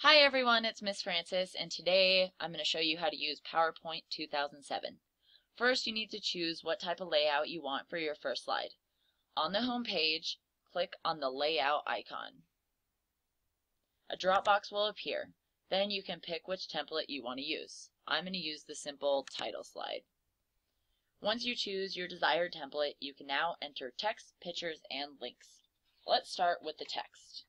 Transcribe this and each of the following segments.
Hi everyone, it's Miss Francis, and today I'm going to show you how to use PowerPoint 2007. First, you need to choose what type of layout you want for your first slide. On the home page, click on the layout icon. A drop box will appear. Then you can pick which template you want to use. I'm going to use the simple title slide. Once you choose your desired template, you can now enter text, pictures, and links. Let's start with the text.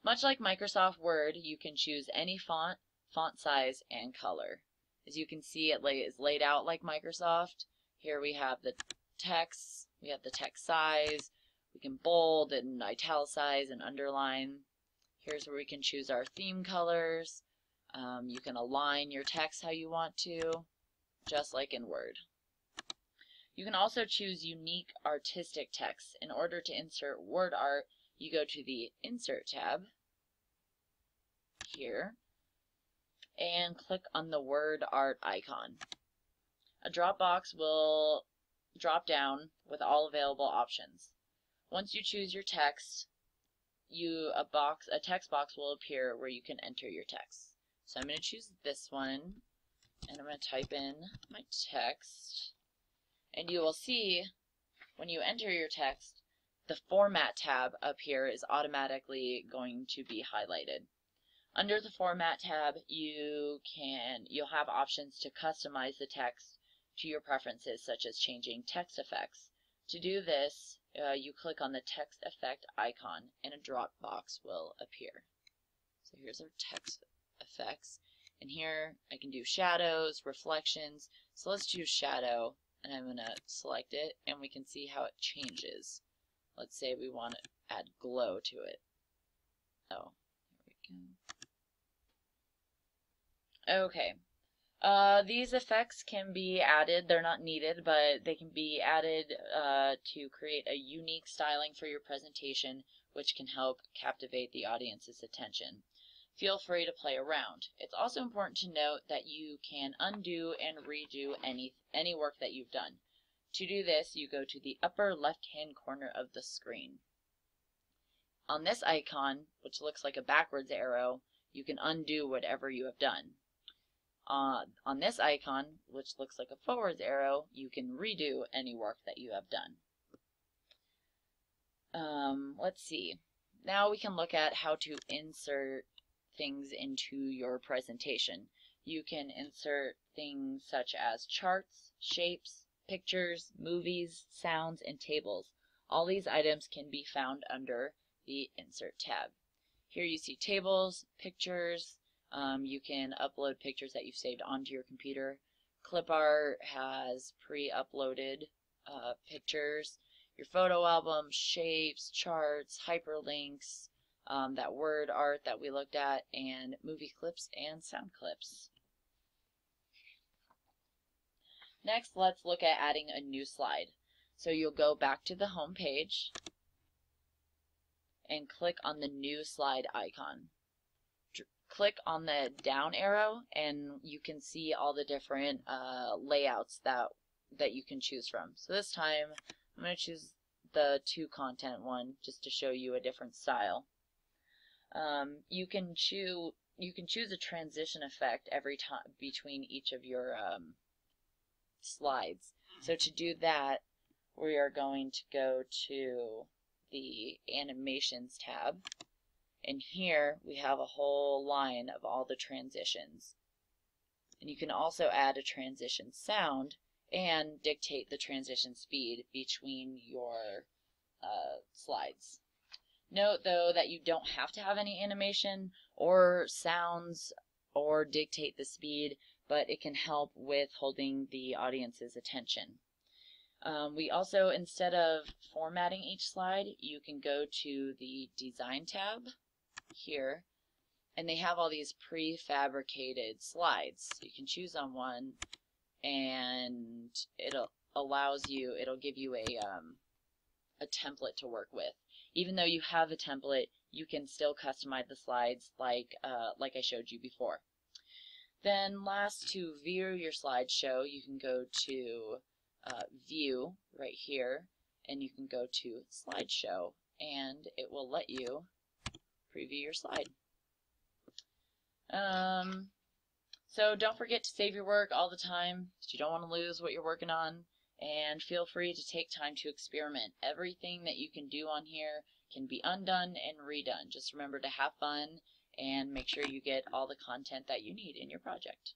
Much like Microsoft Word, you can choose any font, font size, and color. As you can see, it is laid out like Microsoft. Here we have the text, we have the text size, we can bold and italicize and underline. Here's where we can choose our theme colors. You can align your text how you want to, just like in Word. You can also choose unique artistic text. In order to insert word art, you go to the Insert tab here and click on the word art icon. A drop box will drop down with all available options. Once you choose your text, a text box will appear where you can enter your text. So I'm going to choose this one and I'm going to type in my text, and you will see when you enter your text, the Format tab up here is automatically going to be highlighted. Under the Format tab, you'll have options to customize the text to your preferences, such as changing text effects. To do this, you click on the text effect icon and a drop box will appear. So here's our text effects, and here I can do shadows, reflections. So let's choose shadow, and I'm going to select it, and we can see how it changes. Let's say we want to add glow to it. Oh, there we go. Okay. These effects can be added. They're not needed, but they can be added to create a unique styling for your presentation, which can help captivate the audience's attention. Feel free to play around. It's also important to note that you can undo and redo any work that you've done. To do this, you go to the upper left-hand corner of the screen. On this icon, which looks like a backwards arrow, you can undo whatever you have done. On this icon, which looks like a forwards arrow, you can redo any work that you have done. Let's see. Now we can look at how to insert things into your presentation. You can insert things such as charts, shapes, pictures, movies, sounds, and tables. All these items can be found under the Insert tab. Here you see tables, pictures. You can upload pictures that you've saved onto your computer. ClipArt has pre-uploaded pictures. Your photo album, shapes, charts, hyperlinks, that word art that we looked at, and movie clips and sound clips. Next, let's look at adding a new slide. So you'll go back to the home page and click on the new slide icon. Click on the down arrow and you can see all the different layouts that you can choose from. So this time I'm going to choose the 2 content one just to show you a different style. You can choose a transition effect every time between each of your slides. So to do that, we are going to go to the Animations tab. And here we have a whole line of all the transitions. And you can also add a transition sound and dictate the transition speed between your slides. Note though that you don't have to have any animation or sounds or dictate the speed, but it can help with holding the audience's attention. We also, instead of formatting each slide, you can go to the Design tab here, and they have all these prefabricated slides. You can choose on one, and it'll give you a template to work with. Even though you have a template, you can still customize the slides like I showed you before. Then last, to view your slideshow, you can go to View right here, and you can go to slideshow and it will let you preview your slide. So don't forget to save your work all the time, because you don't want to lose what you're working on, and feel free to take time to experiment. Everything that you can do on here can be undone and redone. Just remember to have fun and make sure you get all the content that you need in your project.